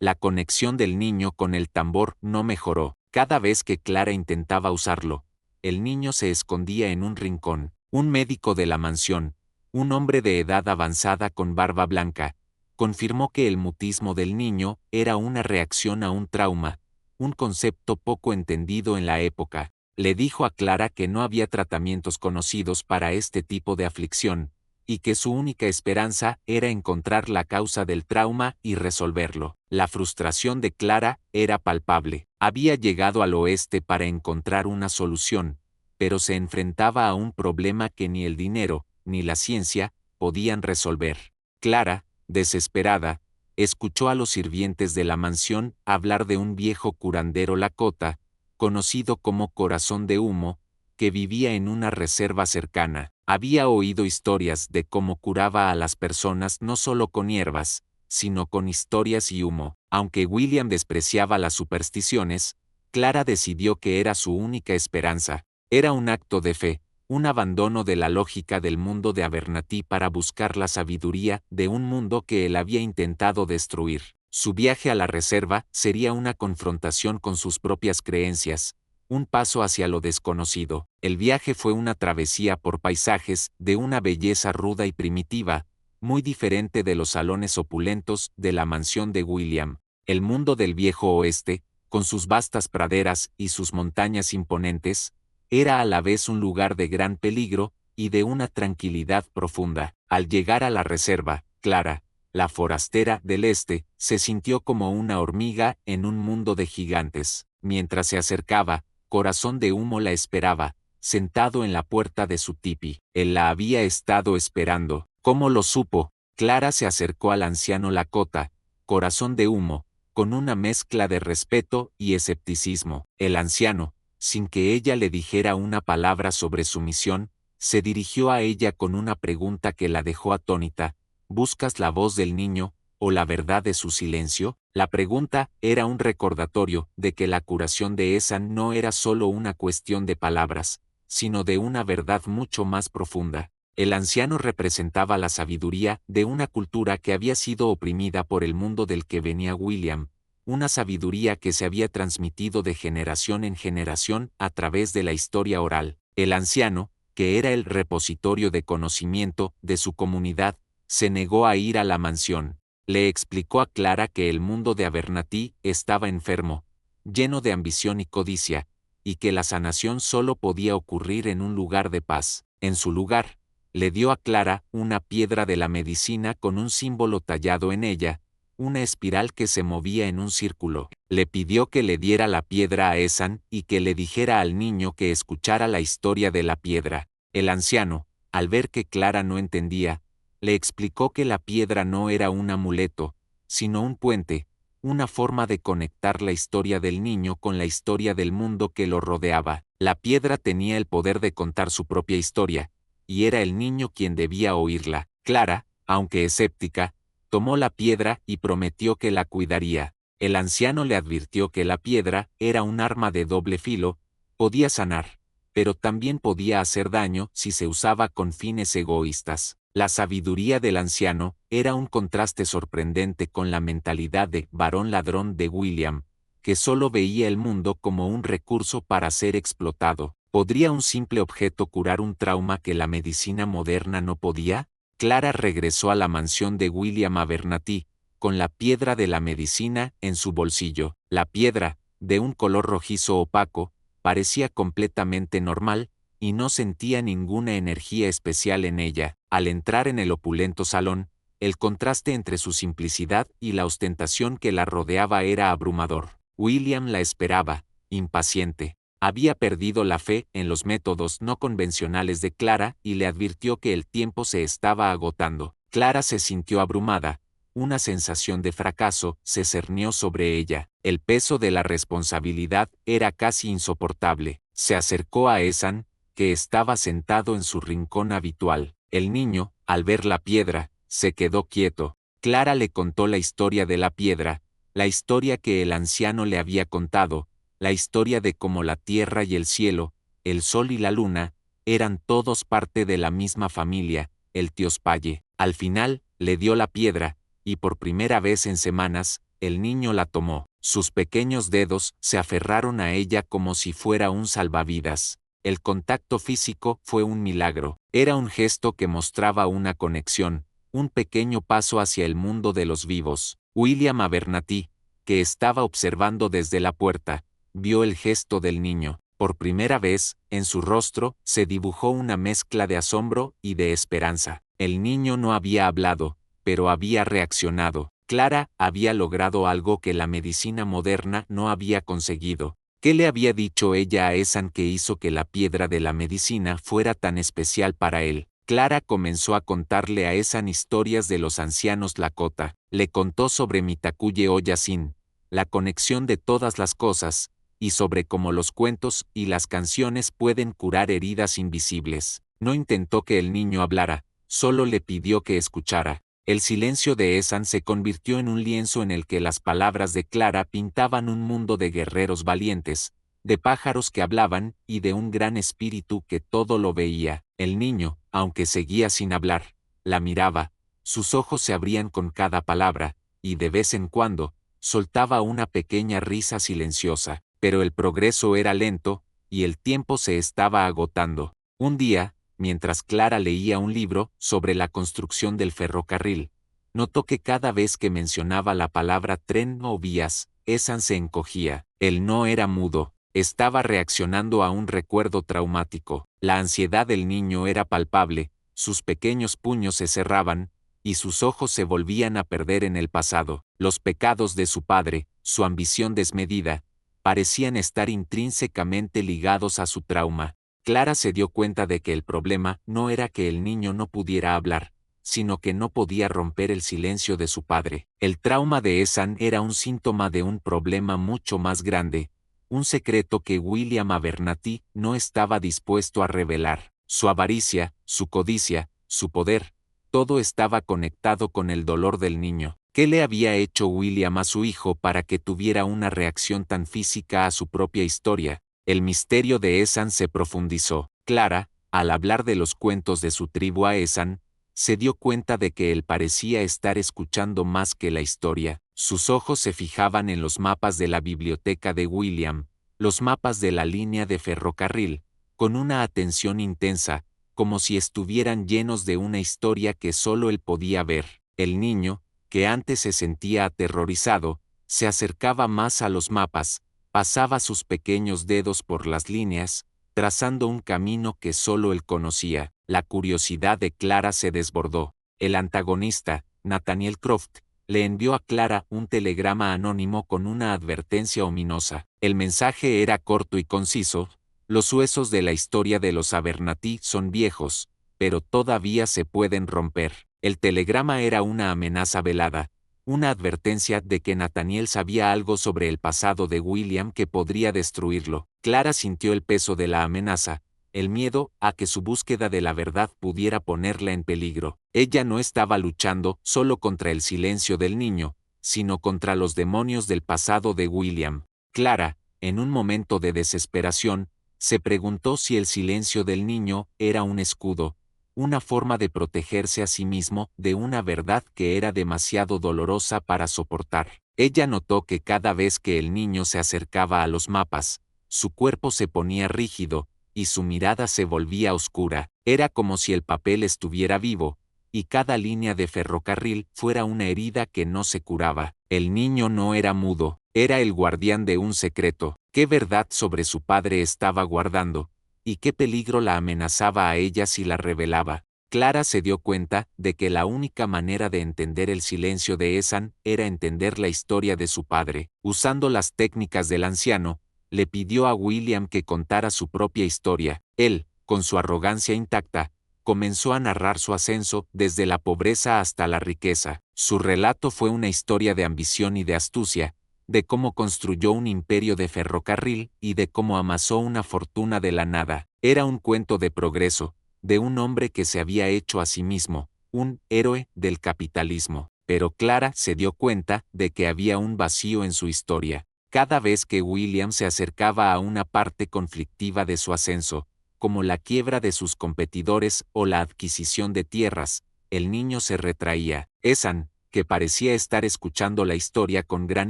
La conexión del niño con el tambor no mejoró. Cada vez que Clara intentaba usarlo, el niño se escondía en un rincón. Un médico de la mansión, un hombre de edad avanzada con barba blanca, confirmó que el mutismo del niño era una reacción a un trauma, un concepto poco entendido en la época. Le dijo a Clara que no había tratamientos conocidos para este tipo de aflicción, y que su única esperanza era encontrar la causa del trauma y resolverlo. La frustración de Clara era palpable. Había llegado al oeste para encontrar una solución, pero se enfrentaba a un problema que ni el dinero, ni la ciencia, podían resolver. Clara, desesperada, escuchó a los sirvientes de la mansión hablar de un viejo curandero Lakota, conocido como Corazón de Humo, que vivía en una reserva cercana. Había oído historias de cómo curaba a las personas no solo con hierbas, sino con historias y humo. Aunque William despreciaba las supersticiones, Clara decidió que era su única esperanza. Era un acto de fe, un abandono de la lógica del mundo de Abernathy para buscar la sabiduría de un mundo que él había intentado destruir. Su viaje a la reserva sería una confrontación con sus propias creencias, un paso hacia lo desconocido. El viaje fue una travesía por paisajes de una belleza ruda y primitiva, muy diferente de los salones opulentos de la mansión de William. El mundo del viejo oeste, con sus vastas praderas y sus montañas imponentes, era a la vez un lugar de gran peligro y de una tranquilidad profunda. Al llegar a la reserva, Clara, la forastera del este, se sintió como una hormiga en un mundo de gigantes. Mientras se acercaba, Corazón de Humo la esperaba, sentado en la puerta de su tipi. Él la había estado esperando. ¿Cómo lo supo? Clara se acercó al anciano Lakota, Corazón de Humo, con una mezcla de respeto y escepticismo. El anciano, sin que ella le dijera una palabra sobre su misión, se dirigió a ella con una pregunta que la dejó atónita. ¿Buscas la voz del niño, o la verdad de su silencio? La pregunta era un recordatorio de que la curación de Esan no era solo una cuestión de palabras, sino de una verdad mucho más profunda. El anciano representaba la sabiduría de una cultura que había sido oprimida por el mundo del que venía William, una sabiduría que se había transmitido de generación en generación a través de la historia oral. El anciano, que era el repositorio de conocimiento de su comunidad, se negó a ir a la mansión. Le explicó a Clara que el mundo de Abernathy estaba enfermo, lleno de ambición y codicia, y que la sanación solo podía ocurrir en un lugar de paz. En su lugar, le dio a Clara una piedra de la medicina con un símbolo tallado en ella, una espiral que se movía en un círculo. Le pidió que le diera la piedra a Esan y que le dijera al niño que escuchara la historia de la piedra. El anciano, al ver que Clara no entendía, le explicó que la piedra no era un amuleto, sino un puente, una forma de conectar la historia del niño con la historia del mundo que lo rodeaba. La piedra tenía el poder de contar su propia historia, y era el niño quien debía oírla. Clara, aunque escéptica, tomó la piedra y prometió que la cuidaría. El anciano le advirtió que la piedra era un arma de doble filo, podía sanar, pero también podía hacer daño si se usaba con fines egoístas. La sabiduría del anciano era un contraste sorprendente con la mentalidad de varón ladrón de William, que solo veía el mundo como un recurso para ser explotado. ¿Podría un simple objeto curar un trauma que la medicina moderna no podía? Clara regresó a la mansión de William Abernathy, con la piedra de la medicina en su bolsillo. La piedra, de un color rojizo opaco, parecía completamente normal, y no sentía ninguna energía especial en ella. Al entrar en el opulento salón, el contraste entre su simplicidad y la ostentación que la rodeaba era abrumador. William la esperaba, impaciente. Había perdido la fe en los métodos no convencionales de Clara y le advirtió que el tiempo se estaba agotando. Clara se sintió abrumada. Una sensación de fracaso se cernió sobre ella. El peso de la responsabilidad era casi insoportable. Se acercó a Esan, que estaba sentado en su rincón habitual. El niño, al ver la piedra, se quedó quieto. Clara le contó la historia de la piedra, la historia que el anciano le había contado, la historia de cómo la tierra y el cielo, el sol y la luna, eran todos parte de la misma familia, el Tiospaye. Al final, le dio la piedra, y por primera vez en semanas, El niño la tomó. Sus pequeños dedos se aferraron a ella como si fuera un salvavidas. El contacto físico fue un milagro. Era un gesto que mostraba una conexión, un pequeño paso hacia el mundo de los vivos. William Abernathy, que estaba observando desde la puerta, vio el gesto del niño. Por primera vez, en su rostro, se dibujó una mezcla de asombro y de esperanza. El niño no había hablado, pero había reaccionado. Clara había logrado algo que la medicina moderna no había conseguido. ¿Qué le había dicho ella a Ethan que hizo que la piedra de la medicina fuera tan especial para él? Clara comenzó a contarle a Ethan historias de los ancianos Lakota. Le contó sobre Mitakuye Oyasin, la conexión de todas las cosas, y sobre cómo los cuentos y las canciones pueden curar heridas invisibles. No intentó que el niño hablara, solo le pidió que escuchara. El silencio de Ethan se convirtió en un lienzo en el que las palabras de Clara pintaban un mundo de guerreros valientes, de pájaros que hablaban y de un gran espíritu que todo lo veía. El niño, aunque seguía sin hablar, la miraba, sus ojos se abrían con cada palabra, y de vez en cuando, soltaba una pequeña risa silenciosa. Pero el progreso era lento, y el tiempo se estaba agotando. Un día, mientras Clara leía un libro sobre la construcción del ferrocarril, notó que cada vez que mencionaba la palabra tren o vías, Ethan se encogía. Él no era mudo, estaba reaccionando a un recuerdo traumático. La ansiedad del niño era palpable, sus pequeños puños se cerraban, y sus ojos se volvían a perder en el pasado. Los pecados de su padre, su ambición desmedida, parecían estar intrínsecamente ligados a su trauma. Clara se dio cuenta de que el problema no era que el niño no pudiera hablar, sino que no podía romper el silencio de su padre. El trauma de Ethan era un síntoma de un problema mucho más grande, un secreto que William Abernathy no estaba dispuesto a revelar. Su avaricia, su codicia, su poder, todo estaba conectado con el dolor del niño. ¿Qué le había hecho William a su hijo para que tuviera una reacción tan física a su propia historia? El misterio de Ethan se profundizó. Clara, al hablar de los cuentos de su tribu a Ethan, se dio cuenta de que él parecía estar escuchando más que la historia. Sus ojos se fijaban en los mapas de la biblioteca de William, los mapas de la línea de ferrocarril, con una atención intensa, como si estuvieran llenos de una historia que solo él podía ver. El niño, que antes se sentía aterrorizado, se acercaba más a los mapas, pasaba sus pequeños dedos por las líneas, trazando un camino que solo él conocía. La curiosidad de Clara se desbordó. El antagonista, Nathaniel Croft, le envió a Clara un telegrama anónimo con una advertencia ominosa. El mensaje era corto y conciso: los huesos de la historia de los Abernathy son viejos, pero todavía se pueden romper. El telegrama era una amenaza velada, una advertencia de que Nathaniel sabía algo sobre el pasado de William que podría destruirlo. Clara sintió el peso de la amenaza, el miedo a que su búsqueda de la verdad pudiera ponerla en peligro. Ella no estaba luchando solo contra el silencio del niño, sino contra los demonios del pasado de William. Clara, en un momento de desesperación, se preguntó si el silencio del niño era un escudo, una forma de protegerse a sí mismo de una verdad que era demasiado dolorosa para soportar. Ella notó que cada vez que el niño se acercaba a los mapas, su cuerpo se ponía rígido, y su mirada se volvía oscura. Era como si el papel estuviera vivo, y cada línea de ferrocarril fuera una herida que no se curaba. El niño no era mudo, era el guardián de un secreto. ¿Qué verdad sobre su padre estaba guardando? ¿Y qué peligro la amenazaba a ella si la revelaba? Clara se dio cuenta de que la única manera de entender el silencio de Ethan era entender la historia de su padre. Usando las técnicas del anciano, le pidió a William que contara su propia historia. Él, con su arrogancia intacta, comenzó a narrar su ascenso desde la pobreza hasta la riqueza. Su relato fue una historia de ambición y de astucia, de cómo construyó un imperio de ferrocarril y de cómo amasó una fortuna de la nada. Era un cuento de progreso, de un hombre que se había hecho a sí mismo, un héroe del capitalismo. Pero Clara se dio cuenta de que había un vacío en su historia. Cada vez que William se acercaba a una parte conflictiva de su ascenso, como la quiebra de sus competidores o la adquisición de tierras, el niño se retraía. Ethan, que parecía estar escuchando la historia con gran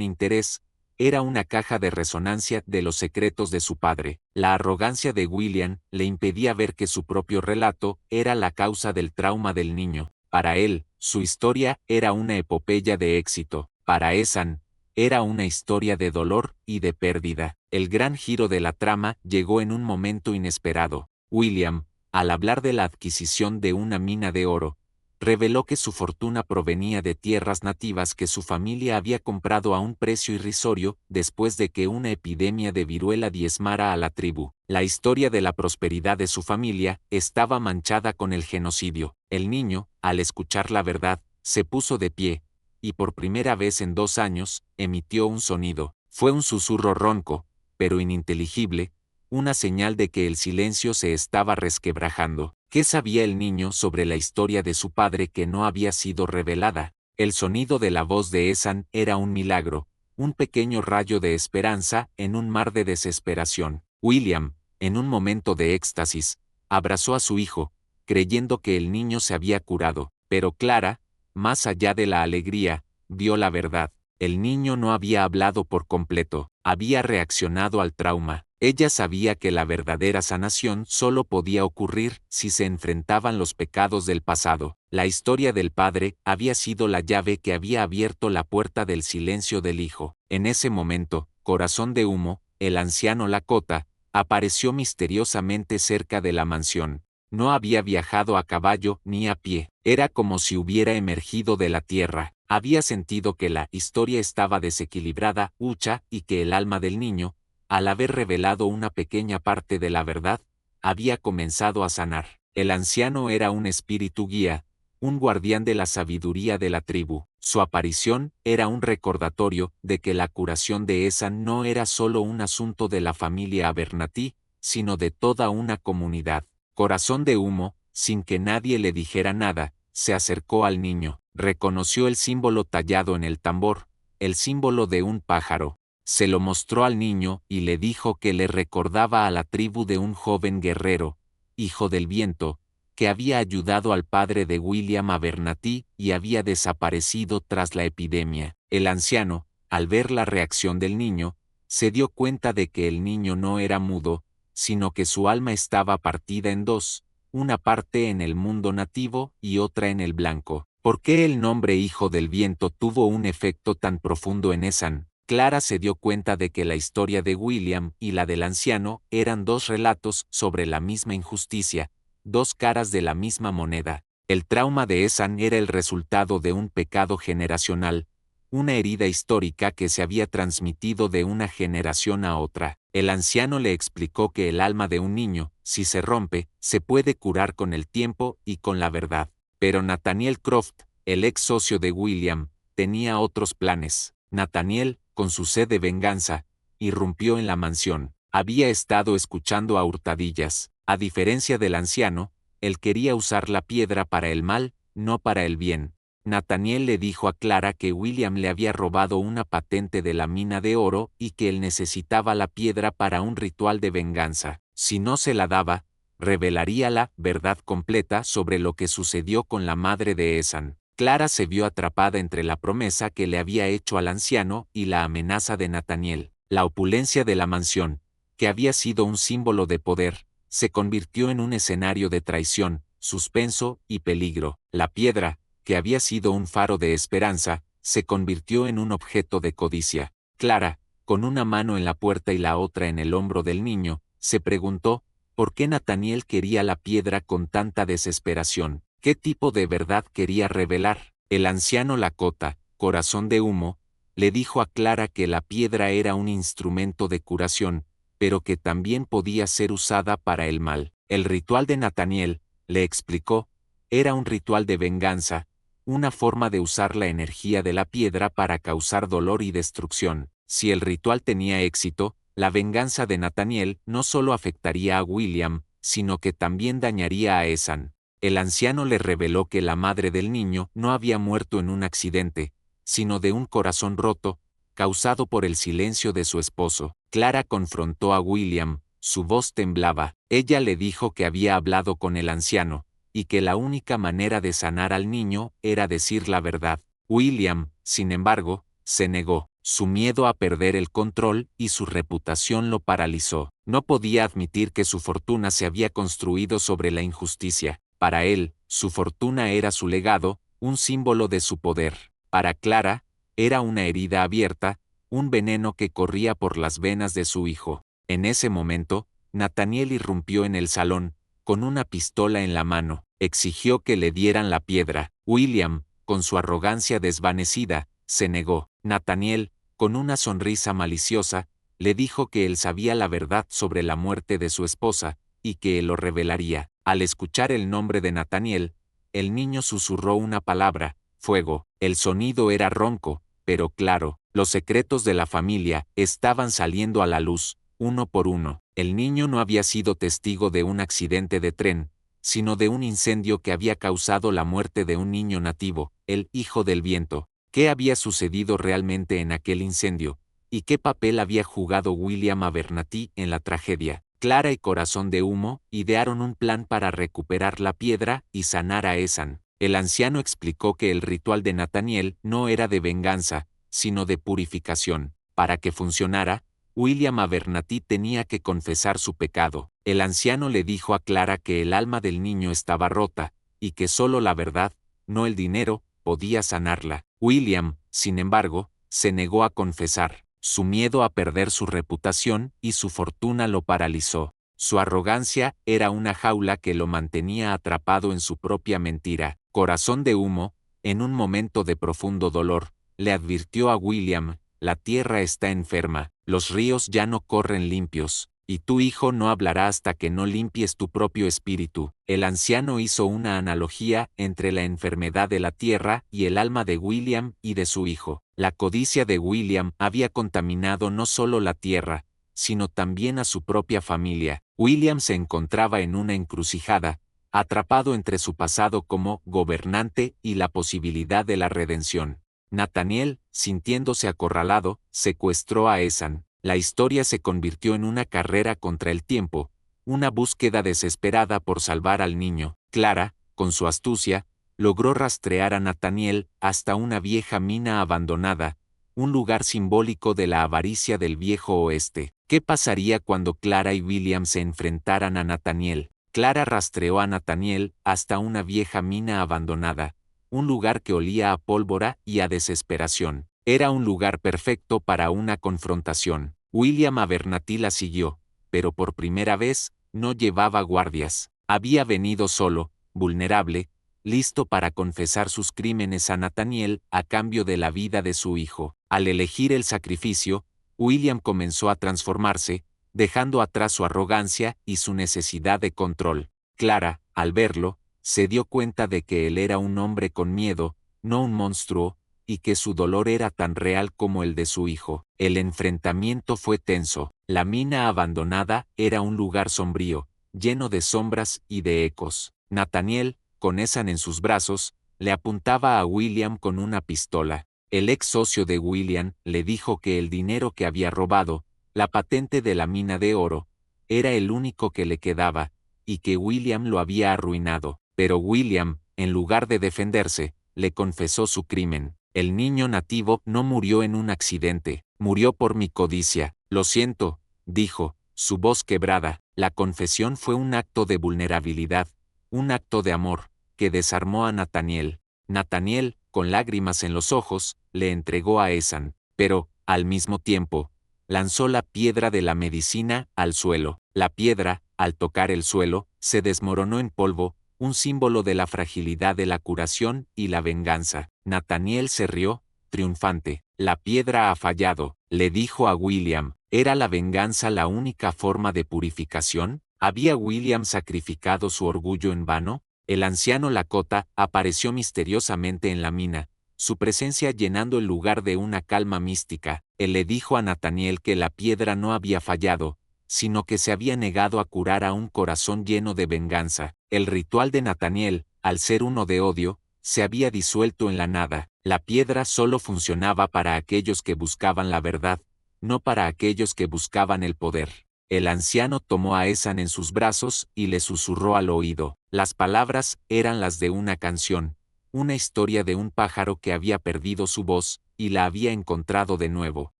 interés, era una caja de resonancia de los secretos de su padre. La arrogancia de William le impedía ver que su propio relato era la causa del trauma del niño. Para él, su historia era una epopeya de éxito. Para Ethan, era una historia de dolor y de pérdida. El gran giro de la trama llegó en un momento inesperado. William, al hablar de la adquisición de una mina de oro, reveló que su fortuna provenía de tierras nativas que su familia había comprado a un precio irrisorio después de que una epidemia de viruela diezmara a la tribu. La historia de la prosperidad de su familia estaba manchada con el genocidio. El niño, al escuchar la verdad, se puso de pie, y por primera vez en 2 años, emitió un sonido. Fue un susurro ronco, pero ininteligible, una señal de que el silencio se estaba resquebrajando. ¿Qué sabía el niño sobre la historia de su padre que no había sido revelada? El sonido de la voz de Ethan era un milagro, un pequeño rayo de esperanza en un mar de desesperación. William, en un momento de éxtasis, abrazó a su hijo, creyendo que el niño se había curado, pero Clara, más allá de la alegría, vio la verdad. El niño no había hablado por completo, había reaccionado al trauma. Ella sabía que la verdadera sanación solo podía ocurrir si se enfrentaban los pecados del pasado. La historia del padre había sido la llave que había abierto la puerta del silencio del hijo. En ese momento, Corazón de Humo, el anciano Lakota, apareció misteriosamente cerca de la mansión. No había viajado a caballo ni a pie. Era como si hubiera emergido de la tierra. Había sentido que la historia estaba desequilibrada, hucha, y que el alma del niño, al haber revelado una pequeña parte de la verdad, había comenzado a sanar. El anciano era un espíritu guía, un guardián de la sabiduría de la tribu. Su aparición era un recordatorio de que la curación de Ethan no era solo un asunto de la familia Abernathy, sino de toda una comunidad. Corazón de Humo, sin que nadie le dijera nada, se acercó al niño, reconoció el símbolo tallado en el tambor, el símbolo de un pájaro. Se lo mostró al niño y le dijo que le recordaba a la tribu de un joven guerrero, hijo del viento, que había ayudado al padre de William Abernathy y había desaparecido tras la epidemia. El anciano, al ver la reacción del niño, se dio cuenta de que el niño no era mudo, sino que su alma estaba partida en dos, una parte en el mundo nativo y otra en el blanco. ¿Por qué el nombre Hijo del Viento tuvo un efecto tan profundo en Ethan? Clara se dio cuenta de que la historia de William y la del anciano eran dos relatos sobre la misma injusticia, dos caras de la misma moneda. El trauma de Ethan era el resultado de un pecado generacional, una herida histórica que se había transmitido de una generación a otra. El anciano le explicó que el alma de un niño, si se rompe, se puede curar con el tiempo y con la verdad. Pero Nathaniel Croft, el ex socio de William, tenía otros planes. Nathaniel, con su sed de venganza, irrumpió en la mansión. Había estado escuchando a hurtadillas. A diferencia del anciano, él quería usar la piedra para el mal, no para el bien. Nathaniel le dijo a Clara que William le había robado una patente de la mina de oro y que él necesitaba la piedra para un ritual de venganza. Si no se la daba, revelaría la verdad completa sobre lo que sucedió con la madre de Ethan. Clara se vio atrapada entre la promesa que le había hecho al anciano y la amenaza de Nathaniel. La opulencia de la mansión, que había sido un símbolo de poder, se convirtió en un escenario de traición, suspenso y peligro. La piedra, que había sido un faro de esperanza, se convirtió en un objeto de codicia. Clara, con una mano en la puerta y la otra en el hombro del niño, se preguntó, ¿por qué Nathaniel quería la piedra con tanta desesperación? ¿Qué tipo de verdad quería revelar? El anciano Lakota, Corazón de Humo, le dijo a Clara que la piedra era un instrumento de curación, pero que también podía ser usada para el mal. El ritual de Nathaniel, le explicó, era un ritual de venganza, una forma de usar la energía de la piedra para causar dolor y destrucción. Si el ritual tenía éxito, la venganza de Nathaniel no solo afectaría a William, sino que también dañaría a Ethan. El anciano le reveló que la madre del niño no había muerto en un accidente, sino de un corazón roto, causado por el silencio de su esposo. Clara confrontó a William, su voz temblaba. Ella le dijo que había hablado con el anciano, y que la única manera de sanar al niño era decir la verdad. William, sin embargo, se negó. Su miedo a perder el control y su reputación lo paralizó. No podía admitir que su fortuna se había construido sobre la injusticia. Para él, su fortuna era su legado, un símbolo de su poder. Para Clara, era una herida abierta, un veneno que corría por las venas de su hijo. En ese momento, Nathaniel irrumpió en el salón, con una pistola en la mano. Exigió que le dieran la piedra. William, con su arrogancia desvanecida, se negó. Nathaniel, con una sonrisa maliciosa, le dijo que él sabía la verdad sobre la muerte de su esposa, y que él lo revelaría. Al escuchar el nombre de Nathaniel, el niño susurró una palabra: fuego. El sonido era ronco, pero claro. Los secretos de la familia estaban saliendo a la luz, uno por uno. El niño no había sido testigo de un accidente de tren, sino de un incendio que había causado la muerte de un niño nativo, el hijo del viento. ¿Qué había sucedido realmente en aquel incendio? ¿Y qué papel había jugado William Abernathy en la tragedia? Clara y Corazón de Humo idearon un plan para recuperar la piedra y sanar a Ethan. El anciano explicó que el ritual de Nathaniel no era de venganza, sino de purificación. Para que funcionara, William Abernathy tenía que confesar su pecado. El anciano le dijo a Clara que el alma del niño estaba rota, y que solo la verdad, no el dinero, podía sanarla. William, sin embargo, se negó a confesar. Su miedo a perder su reputación y su fortuna lo paralizó. Su arrogancia era una jaula que lo mantenía atrapado en su propia mentira. Corazón de Humo, en un momento de profundo dolor, le advirtió a William: la tierra está enferma, los ríos ya no corren limpios, y tu hijo no hablará hasta que no limpies tu propio espíritu. El anciano hizo una analogía entre la enfermedad de la tierra y el alma de William y de su hijo. La codicia de William había contaminado no solo la tierra, sino también a su propia familia. William se encontraba en una encrucijada, atrapado entre su pasado como gobernante y la posibilidad de la redención. Nathaniel, sintiéndose acorralado, secuestró a Ethan. La historia se convirtió en una carrera contra el tiempo, una búsqueda desesperada por salvar al niño. Clara, con su astucia, logró rastrear a Nathaniel hasta una vieja mina abandonada, un lugar simbólico de la avaricia del viejo oeste. ¿Qué pasaría cuando Clara y William se enfrentaran a Nathaniel? Clara rastreó a Nathaniel hasta una vieja mina abandonada, un lugar que olía a pólvora y a desesperación. Era un lugar perfecto para una confrontación. William Abernathy la siguió, pero por primera vez, no llevaba guardias. Había venido solo, vulnerable, listo para confesar sus crímenes a Nathaniel a cambio de la vida de su hijo. Al elegir el sacrificio, William comenzó a transformarse, dejando atrás su arrogancia y su necesidad de control. Clara, al verlo, se dio cuenta de que él era un hombre con miedo, no un monstruo, y que su dolor era tan real como el de su hijo. El enfrentamiento fue tenso. La mina abandonada era un lugar sombrío, lleno de sombras y de ecos. Nathaniel, con Ethan en sus brazos, le apuntaba a William con una pistola. El ex socio de William le dijo que el dinero que había robado, la patente de la mina de oro, era el único que le quedaba, y que William lo había arruinado. Pero William, en lugar de defenderse, le confesó su crimen. El niño nativo no murió en un accidente, murió por mi codicia. Lo siento, dijo, su voz quebrada. La confesión fue un acto de vulnerabilidad, un acto de amor, que desarmó a Nathaniel. Nathaniel, con lágrimas en los ojos, le entregó a Ethan, pero, al mismo tiempo, lanzó la piedra de la medicina al suelo. La piedra, al tocar el suelo, se desmoronó en polvo, un símbolo de la fragilidad de la curación y la venganza. Nathaniel se rió, triunfante. La piedra ha fallado, le dijo a William. ¿Era la venganza la única forma de purificación? ¿Había William sacrificado su orgullo en vano? El anciano Lakota apareció misteriosamente en la mina, su presencia llenando el lugar de una calma mística. Él le dijo a Nathaniel que la piedra no había fallado, sino que se había negado a curar a un corazón lleno de venganza. El ritual de Nathaniel, al ser uno de odio, se había disuelto en la nada. La piedra solo funcionaba para aquellos que buscaban la verdad, no para aquellos que buscaban el poder. El anciano tomó a Ethan en sus brazos y le susurró al oído. Las palabras eran las de una canción, una historia de un pájaro que había perdido su voz y la había encontrado de nuevo.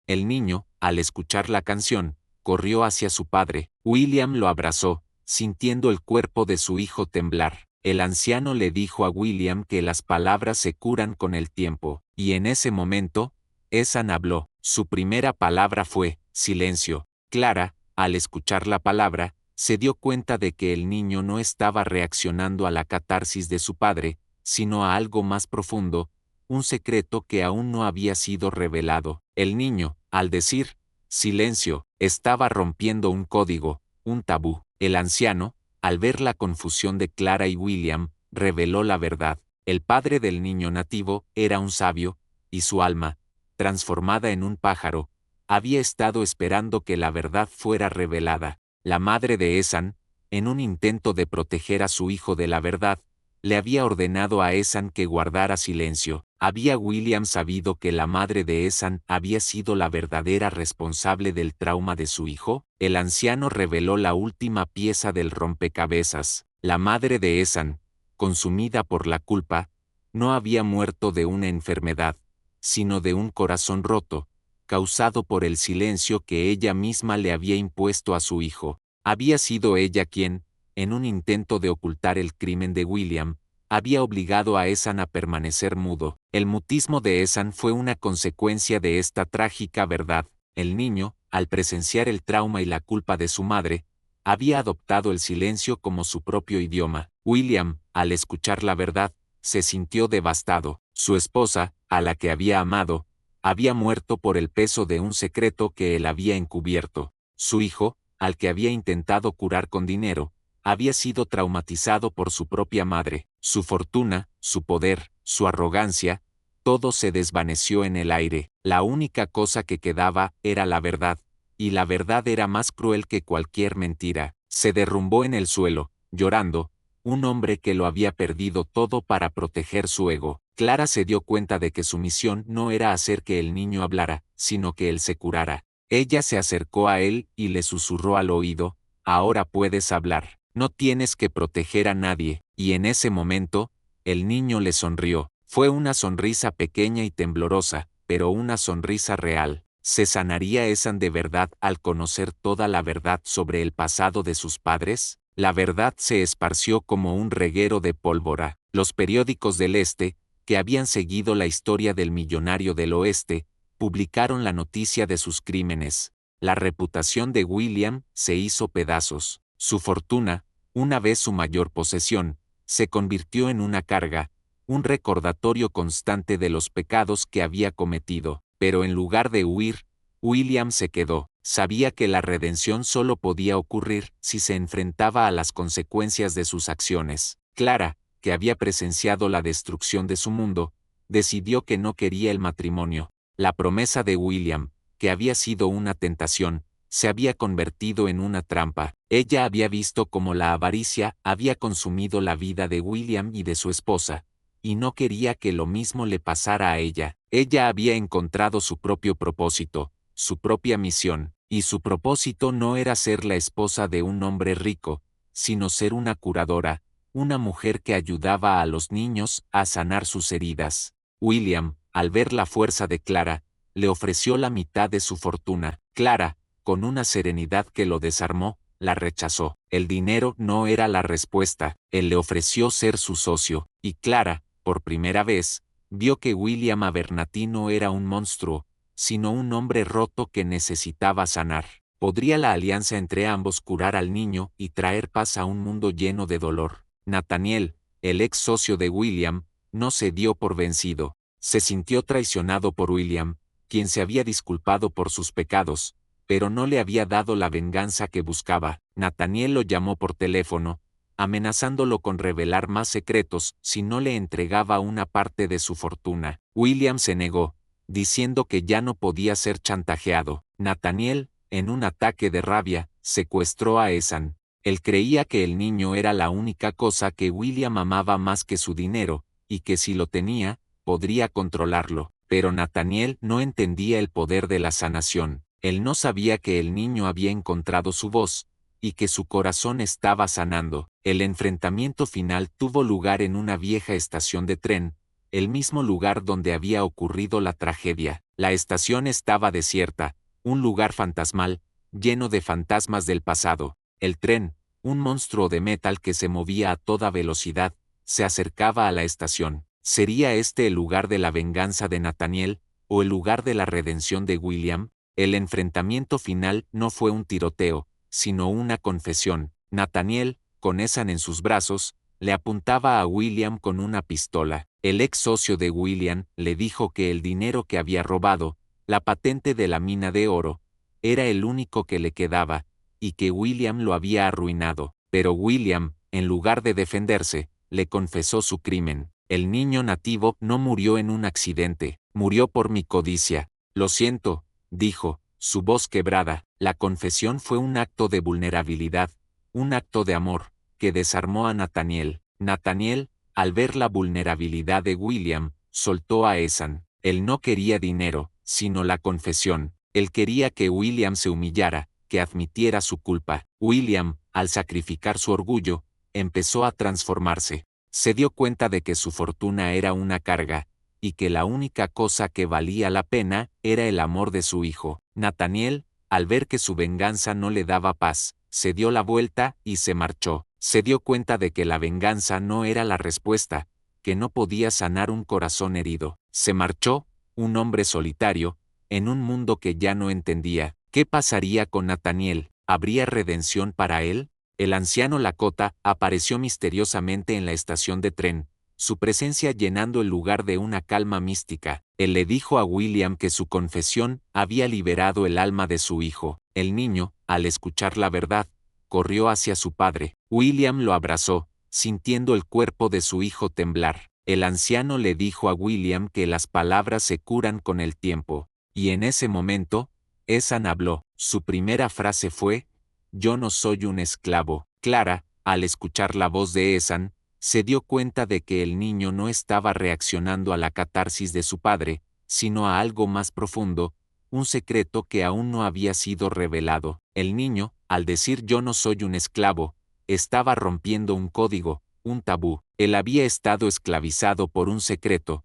El niño, al escuchar la canción, corrió hacia su padre. William lo abrazó, sintiendo el cuerpo de su hijo temblar. El anciano le dijo a William que las palabras se curan con el tiempo, y en ese momento, Ethan habló. Su primera palabra fue, silencio. Clara, al escuchar la palabra, se dio cuenta de que el niño no estaba reaccionando a la catarsis de su padre, sino a algo más profundo, un secreto que aún no había sido revelado. El niño, al decir, silencio, estaba rompiendo un código, un tabú. El anciano, al ver la confusión de Clara y William, reveló la verdad. El padre del niño nativo era un sabio, y su alma, transformada en un pájaro, había estado esperando que la verdad fuera revelada. La madre de Ethan, en un intento de proteger a su hijo de la verdad, le había ordenado a Ethan que guardara silencio. ¿Había William sabido que la madre de Ethan había sido la verdadera responsable del trauma de su hijo? El anciano reveló la última pieza del rompecabezas. La madre de Ethan, consumida por la culpa, no había muerto de una enfermedad, sino de un corazón roto, causado por el silencio que ella misma le había impuesto a su hijo. Había sido ella quien, en un intento de ocultar el crimen de William, había obligado a Ethan a permanecer mudo. El mutismo de Ethan fue una consecuencia de esta trágica verdad. El niño, al presenciar el trauma y la culpa de su madre, había adoptado el silencio como su propio idioma. William, al escuchar la verdad, se sintió devastado. Su esposa, a la que había amado, había muerto por el peso de un secreto que él había encubierto. Su hijo, al que había intentado curar con dinero, había sido traumatizado por su propia madre. Su fortuna, su poder, su arrogancia, todo se desvaneció en el aire. La única cosa que quedaba era la verdad, y la verdad era más cruel que cualquier mentira. Se derrumbó en el suelo, llorando, un hombre que lo había perdido todo para proteger su ego. Clara se dio cuenta de que su misión no era hacer que el niño hablara, sino que él se curara. Ella se acercó a él y le susurró al oído, ahora puedes hablar, no tienes que proteger a nadie, y en ese momento, el niño le sonrió. Fue una sonrisa pequeña y temblorosa, pero una sonrisa real. ¿Se sanaría Ethan de verdad al conocer toda la verdad sobre el pasado de sus padres? La verdad se esparció como un reguero de pólvora. Los periódicos del Este, que habían seguido la historia del millonario del Oeste, publicaron la noticia de sus crímenes. La reputación de William se hizo pedazos. Su fortuna, una vez su mayor posesión, se convirtió en una carga, un recordatorio constante de los pecados que había cometido. Pero en lugar de huir, William se quedó. Sabía que la redención solo podía ocurrir si se enfrentaba a las consecuencias de sus acciones. Clara, que había presenciado la destrucción de su mundo, decidió que no quería el matrimonio. La promesa de William, que había sido una tentación, se había convertido en una trampa. Ella había visto cómo la avaricia había consumido la vida de William y de su esposa, y no quería que lo mismo le pasara a ella. Ella había encontrado su propio propósito, su propia misión, y su propósito no era ser la esposa de un hombre rico, sino ser una curadora, una mujer que ayudaba a los niños a sanar sus heridas. William, al ver la fuerza de Clara, le ofreció la mitad de su fortuna. Clara, con una serenidad que lo desarmó, la rechazó. El dinero no era la respuesta, él le ofreció ser su socio, y Clara, por primera vez, vio que William Abernathy no era un monstruo, sino un hombre roto que necesitaba sanar. ¿Podría la alianza entre ambos curar al niño y traer paz a un mundo lleno de dolor? Nathaniel, el ex socio de William, no se dio por vencido. Se sintió traicionado por William, quien se había disculpado por sus pecados, pero no le había dado la venganza que buscaba. Nathaniel lo llamó por teléfono, amenazándolo con revelar más secretos si no le entregaba una parte de su fortuna. William se negó, diciendo que ya no podía ser chantajeado. Nathaniel, en un ataque de rabia, secuestró a Ethan. Él creía que el niño era la única cosa que William amaba más que su dinero, y que si lo tenía, podría controlarlo. Pero Nathaniel no entendía el poder de la sanación. Él no sabía que el niño había encontrado su voz, y que su corazón estaba sanando. El enfrentamiento final tuvo lugar en una vieja estación de tren, el mismo lugar donde había ocurrido la tragedia. La estación estaba desierta, un lugar fantasmal, lleno de fantasmas del pasado. El tren, un monstruo de metal que se movía a toda velocidad, se acercaba a la estación. ¿Sería este el lugar de la venganza de Nathaniel, o el lugar de la redención de William? El enfrentamiento final no fue un tiroteo, sino una confesión. Nathaniel, con Ethan en sus brazos, le apuntaba a William con una pistola. El ex socio de William le dijo que el dinero que había robado, la patente de la mina de oro, era el único que le quedaba, y que William lo había arruinado. Pero William, en lugar de defenderse, le confesó su crimen. El niño nativo no murió en un accidente, murió por mi codicia. Lo siento, dijo, su voz quebrada. La confesión fue un acto de vulnerabilidad, un acto de amor, que desarmó a Nathaniel. Nathaniel, al ver la vulnerabilidad de William, soltó a Ethan. Él no quería dinero, sino la confesión. Él quería que William se humillara, que admitiera su culpa. William, al sacrificar su orgullo, empezó a transformarse. Se dio cuenta de que su fortuna era una carga, y que la única cosa que valía la pena era el amor de su hijo. Nathaniel, al ver que su venganza no le daba paz, se dio la vuelta y se marchó. Se dio cuenta de que la venganza no era la respuesta, que no podía sanar un corazón herido. Se marchó, un hombre solitario, en un mundo que ya no entendía. ¿Qué pasaría con Nathaniel? ¿Habría redención para él? El anciano Lakota apareció misteriosamente en la estación de tren, su presencia llenando el lugar de una calma mística. Él le dijo a William que su confesión había liberado el alma de su hijo. El niño, al escuchar la verdad, corrió hacia su padre. William lo abrazó, sintiendo el cuerpo de su hijo temblar. El anciano le dijo a William que las palabras se curan con el tiempo, y en ese momento, Ethan habló. Su primera frase fue: «Yo no soy un esclavo». Clara, al escuchar la voz de Ethan, se dio cuenta de que el niño no estaba reaccionando a la catarsis de su padre, sino a algo más profundo, un secreto que aún no había sido revelado. El niño, al decir «yo no soy un esclavo», estaba rompiendo un código, un tabú. Él había estado esclavizado por un secreto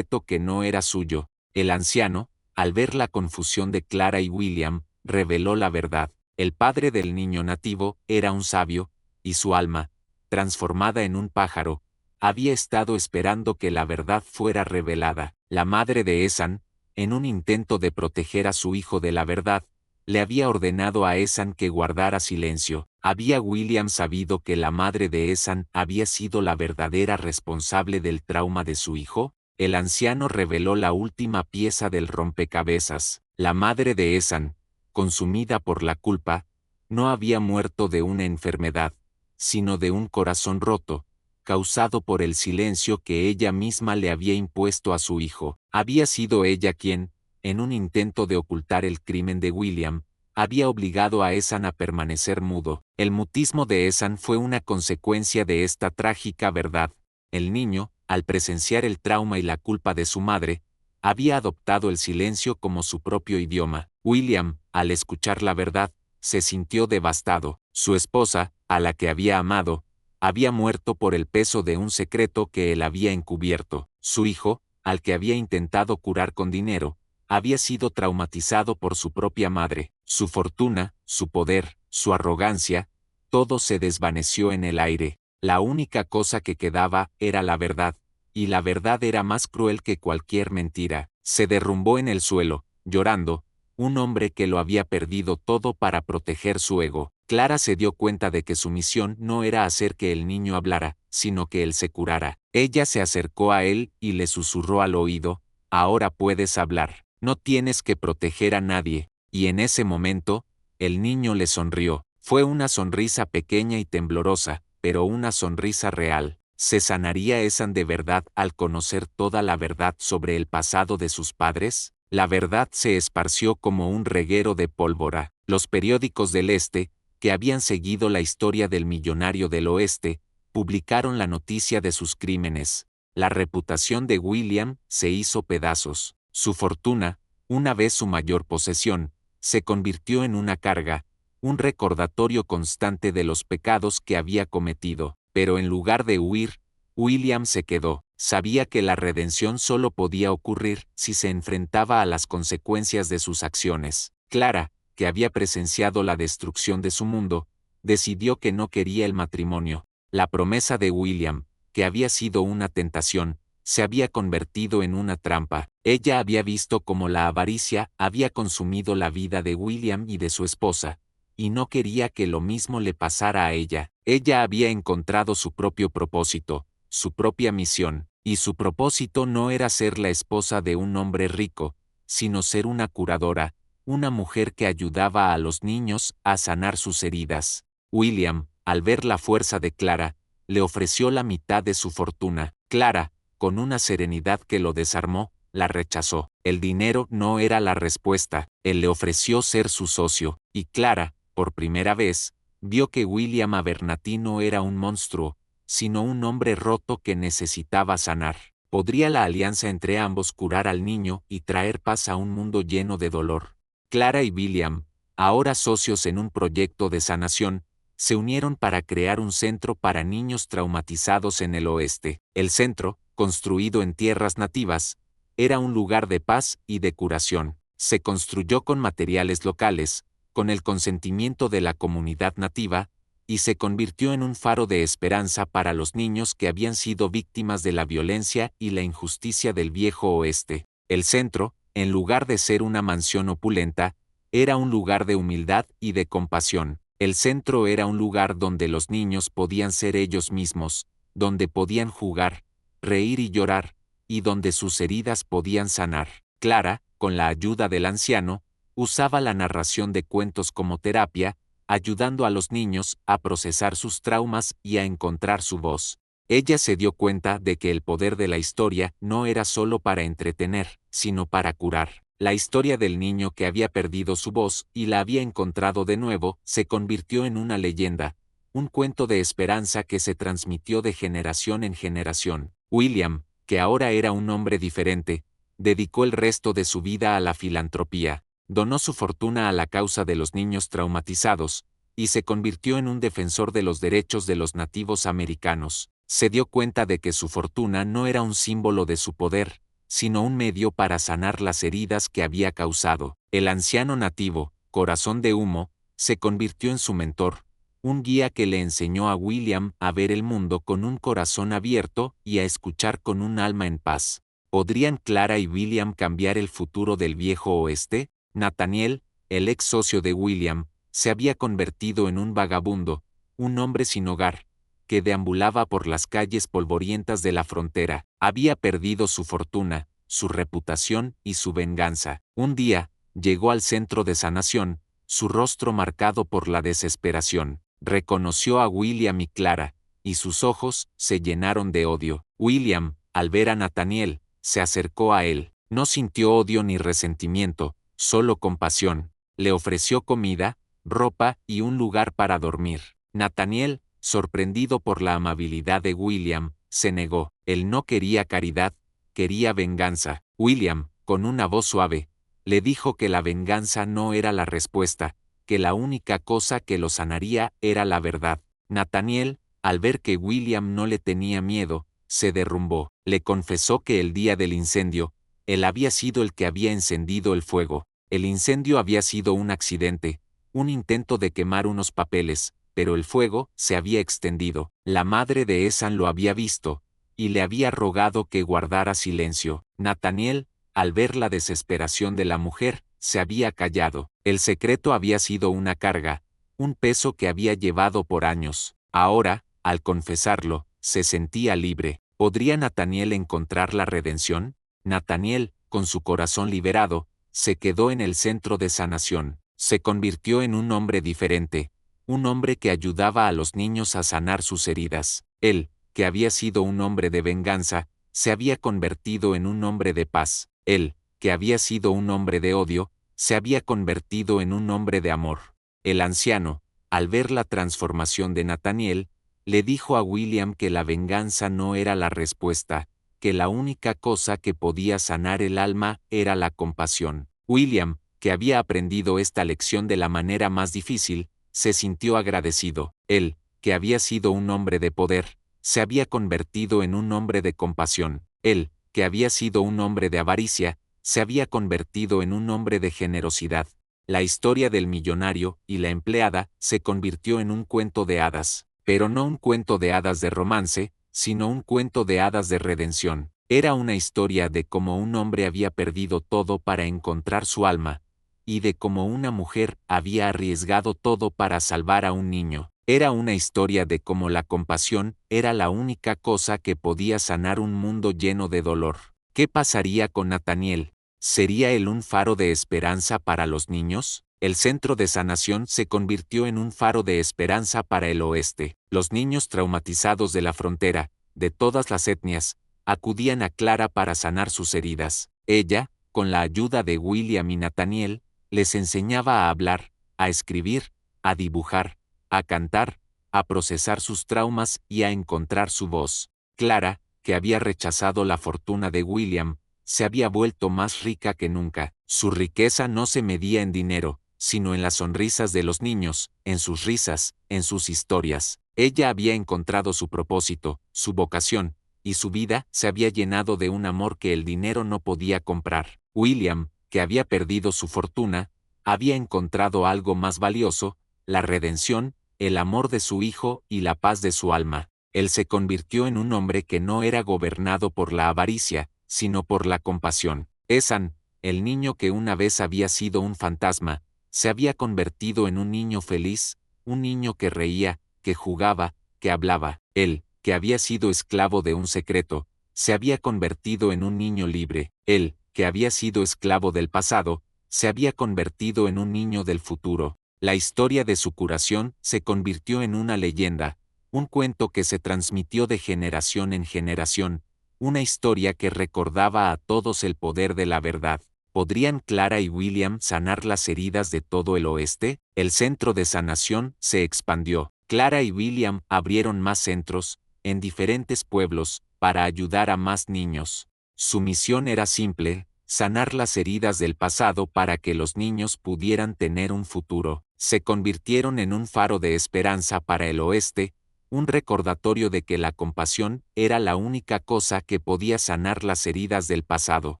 que no era suyo. El anciano, al ver la confusión de Clara y William, reveló la verdad. El padre del niño nativo era un sabio, y su alma, transformada en un pájaro, había estado esperando que la verdad fuera revelada. La madre de Ethan, en un intento de proteger a su hijo de la verdad, le había ordenado a Ethan que guardara silencio. ¿Había William sabido que la madre de Ethan había sido la verdadera responsable del trauma de su hijo? El anciano reveló la última pieza del rompecabezas. La madre de Ethan, consumida por la culpa, no había muerto de una enfermedad, sino de un corazón roto, causado por el silencio que ella misma le había impuesto a su hijo. Había sido ella quien, en un intento de ocultar el crimen de William, había obligado a Ethan a permanecer mudo. El mutismo de Ethan fue una consecuencia de esta trágica verdad. El niño, al presenciar el trauma y la culpa de su madre, había adoptado el silencio como su propio idioma. William, al escuchar la verdad, se sintió devastado. Su esposa, a la que había amado, había muerto por el peso de un secreto que él había encubierto. Su hijo, al que había intentado curar con dinero, había sido traumatizado por su propia madre. Su fortuna, su poder, su arrogancia, todo se desvaneció en el aire. La única cosa que quedaba era la verdad, y la verdad era más cruel que cualquier mentira. Se derrumbó en el suelo, llorando, un hombre que lo había perdido todo para proteger su ego. Clara se dio cuenta de que su misión no era hacer que el niño hablara, sino que él se curara. Ella se acercó a él y le susurró al oído: «Ahora puedes hablar, no tienes que proteger a nadie». Y en ese momento, el niño le sonrió. Fue una sonrisa pequeña y temblorosa, pero una sonrisa real. ¿Se sanaría Ethan de verdad al conocer toda la verdad sobre el pasado de sus padres? La verdad se esparció como un reguero de pólvora. Los periódicos del Este, que habían seguido la historia del millonario del Oeste, publicaron la noticia de sus crímenes. La reputación de William se hizo pedazos. Su fortuna, una vez su mayor posesión, se convirtió en una carga, un recordatorio constante de los pecados que había cometido. Pero en lugar de huir, William se quedó. sabía que la redención solo podía ocurrir si se enfrentaba a las consecuencias de sus acciones. Clara, que había presenciado la destrucción de su mundo, decidió que no quería el matrimonio. La promesa de William, que había sido una tentación, se había convertido en una trampa. Ella había visto cómo la avaricia había consumido la vida de William y de su esposa, y no quería que lo mismo le pasara a ella. Ella había encontrado su propio propósito, su propia misión, y su propósito no era ser la esposa de un hombre rico, sino ser una curadora, una mujer que ayudaba a los niños a sanar sus heridas. William, al ver la fuerza de Clara, le ofreció la mitad de su fortuna. Clara, con una serenidad que lo desarmó, la rechazó. El dinero no era la respuesta, él le ofreció ser su socio, y Clara, por primera vez, vio que William Abernathy no era un monstruo, sino un hombre roto que necesitaba sanar. ¿Podría la alianza entre ambos curar al niño y traer paz a un mundo lleno de dolor? Clara y William, ahora socios en un proyecto de sanación, se unieron para crear un centro para niños traumatizados en el oeste. El centro, construido en tierras nativas, era un lugar de paz y de curación. Se construyó con materiales locales, con el consentimiento de la comunidad nativa, y se convirtió en un faro de esperanza para los niños que habían sido víctimas de la violencia y la injusticia del viejo oeste. El centro, en lugar de ser una mansión opulenta, era un lugar de humildad y de compasión. El centro era un lugar donde los niños podían ser ellos mismos, donde podían jugar, reír y llorar, y donde sus heridas podían sanar. Clara, con la ayuda del anciano, usaba la narración de cuentos como terapia, ayudando a los niños a procesar sus traumas y a encontrar su voz. Ella se dio cuenta de que el poder de la historia no era solo para entretener, sino para curar. La historia del niño que había perdido su voz y la había encontrado de nuevo se convirtió en una leyenda, un cuento de esperanza que se transmitió de generación en generación. William, que ahora era un hombre diferente, dedicó el resto de su vida a la filantropía, donó su fortuna a la causa de los niños traumatizados, y se convirtió en un defensor de los derechos de los nativos americanos. Se dio cuenta de que su fortuna no era un símbolo de su poder, sino un medio para sanar las heridas que había causado. El anciano nativo, Corazón de Humo, se convirtió en su mentor, un guía que le enseñó a William a ver el mundo con un corazón abierto y a escuchar con un alma en paz. ¿Podrían Clara y William cambiar el futuro del viejo oeste? Nathaniel, el ex socio de William, se había convertido en un vagabundo, un hombre sin hogar, que deambulaba por las calles polvorientas de la frontera. Había perdido su fortuna, su reputación y su venganza. Un día, llegó al centro de sanación, su rostro marcado por la desesperación. Reconoció a William y Clara, y sus ojos se llenaron de odio. William, al ver a Nathaniel, se acercó a él. No sintió odio ni resentimiento, solo compasión. Le ofreció comida, ropa y un lugar para dormir. Nathaniel, sorprendido por la amabilidad de William, se negó. Él no quería caridad, quería venganza. William, con una voz suave, le dijo que la venganza no era la respuesta, que la única cosa que lo sanaría era la verdad. Nathaniel, al ver que William no le tenía miedo, se derrumbó. Le confesó que el día del incendio, él había sido el que había encendido el fuego. El incendio había sido un accidente, un intento de quemar unos papeles, pero el fuego se había extendido. La madre de Ethan lo había visto, y le había rogado que guardara silencio. Nathaniel, al ver la desesperación de la mujer, se había callado. El secreto había sido una carga, un peso que había llevado por años. Ahora, al confesarlo, se sentía libre. ¿Podría Nathaniel encontrar la redención? Nathaniel, con su corazón liberado, se quedó en el centro de sanación. Se convirtió en un hombre diferente, un hombre que ayudaba a los niños a sanar sus heridas. Él, que había sido un hombre de venganza, se había convertido en un hombre de paz. Él, que había sido un hombre de odio, se había convertido en un hombre de amor. El anciano, al ver la transformación de Nathaniel, le dijo a William que la venganza no era la respuesta, que la única cosa que podía sanar el alma era la compasión. William, que había aprendido esta lección de la manera más difícil, se sintió agradecido. Él, que había sido un hombre de poder, se había convertido en un hombre de compasión. Él, que había sido un hombre de avaricia, se había convertido en un hombre de generosidad. La historia del millonario y la empleada se convirtió en un cuento de hadas, pero no un cuento de hadas de romance, sino un cuento de hadas de redención. Era una historia de cómo un hombre había perdido todo para encontrar su alma, y de cómo una mujer había arriesgado todo para salvar a un niño. Era una historia de cómo la compasión era la única cosa que podía sanar un mundo lleno de dolor. ¿Qué pasaría con Nathaniel? ¿Sería él un faro de esperanza para los niños? El centro de sanación se convirtió en un faro de esperanza para el oeste. Los niños traumatizados de la frontera, de todas las etnias, acudían a Clara para sanar sus heridas. Ella, con la ayuda de William y Nathaniel, les enseñaba a hablar, a escribir, a dibujar, a cantar, a procesar sus traumas y a encontrar su voz. Clara, que había rechazado la fortuna de William, se había vuelto más rica que nunca. Su riqueza no se medía en dinero, sino en las sonrisas de los niños, en sus risas, en sus historias. Ella había encontrado su propósito, su vocación, y su vida se había llenado de un amor que el dinero no podía comprar. William, que había perdido su fortuna, había encontrado algo más valioso, la redención, el amor de su hijo y la paz de su alma. Él se convirtió en un hombre que no era gobernado por la avaricia, sino por la compasión. Esan, el niño que una vez había sido un fantasma, se había convertido en un niño feliz, un niño que reía, que jugaba, que hablaba. Él, que había sido esclavo de un secreto, se había convertido en un niño libre. Él, que había sido esclavo del pasado, se había convertido en un niño del futuro. La historia de su curación se convirtió en una leyenda, un cuento que se transmitió de generación en generación, una historia que recordaba a todos el poder de la verdad. ¿Podrían Clara y William sanar las heridas de todo el oeste? El centro de sanación se expandió. Clara y William abrieron más centros, en diferentes pueblos, para ayudar a más niños. Su misión era simple: sanar las heridas del pasado para que los niños pudieran tener un futuro. Se convirtieron en un faro de esperanza para el oeste, un recordatorio de que la compasión era la única cosa que podía sanar las heridas del pasado.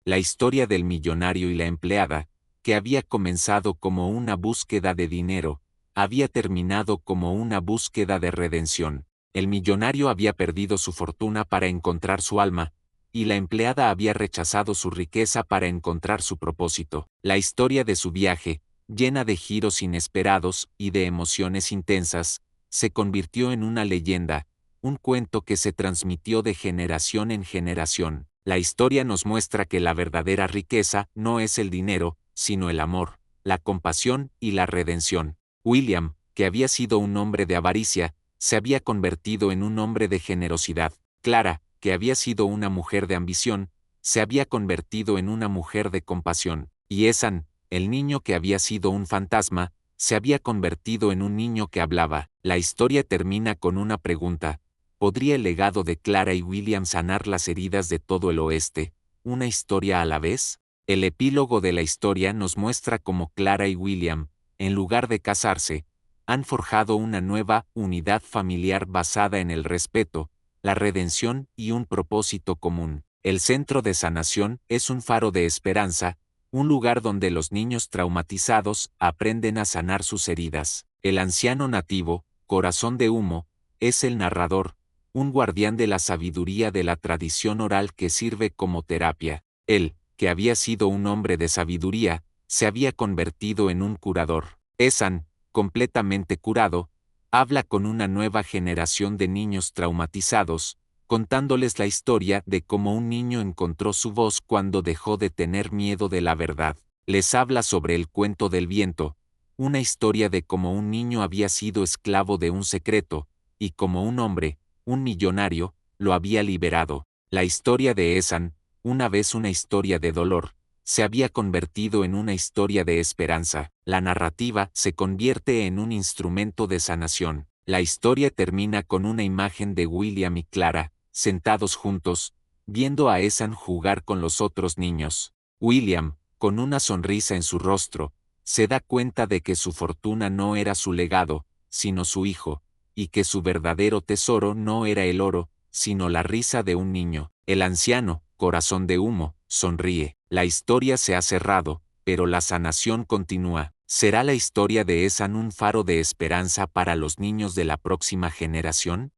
La historia del millonario y la empleada, que había comenzado como una búsqueda de dinero, había terminado como una búsqueda de redención. El millonario había perdido su fortuna para encontrar su alma, y la empleada había rechazado su riqueza para encontrar su propósito. La historia de su viaje, llena de giros inesperados y de emociones intensas, se convirtió en una leyenda, un cuento que se transmitió de generación en generación. La historia nos muestra que la verdadera riqueza no es el dinero, sino el amor, la compasión y la redención. William, que había sido un hombre de avaricia, se había convertido en un hombre de generosidad. Clara, que había sido una mujer de ambición, se había convertido en una mujer de compasión. Y Esan, el niño que había sido un fantasma, se había convertido en un niño que hablaba. La historia termina con una pregunta: ¿podría el legado de Clara y William sanar las heridas de todo el oeste, una historia a la vez? El epílogo de la historia nos muestra cómo Clara y William, en lugar de casarse, han forjado una nueva unidad familiar basada en el respeto, la redención y un propósito común. El centro de sanación es un faro de esperanza, un lugar donde los niños traumatizados aprenden a sanar sus heridas. El anciano nativo, corazón de humo, es el narrador, un guardián de la sabiduría de la tradición oral que sirve como terapia. Él, que había sido un hombre de sabiduría, se había convertido en un curador. Esan, completamente curado, habla con una nueva generación de niños traumatizados, contándoles la historia de cómo un niño encontró su voz cuando dejó de tener miedo de la verdad. Les habla sobre el cuento del viento, una historia de cómo un niño había sido esclavo de un secreto, y cómo un hombre, un millonario, lo había liberado. La historia de Esan, una vez una historia de dolor, se había convertido en una historia de esperanza. La narrativa se convierte en un instrumento de sanación. La historia termina con una imagen de William y Clara, sentados juntos, viendo a Esan jugar con los otros niños. William, con una sonrisa en su rostro, se da cuenta de que su fortuna no era su legado, sino su hijo, y que su verdadero tesoro no era el oro, sino la risa de un niño. El anciano, corazón de humo, sonríe. La historia se ha cerrado, pero la sanación continúa. ¿Será la historia de Esan un faro de esperanza para los niños de la próxima generación?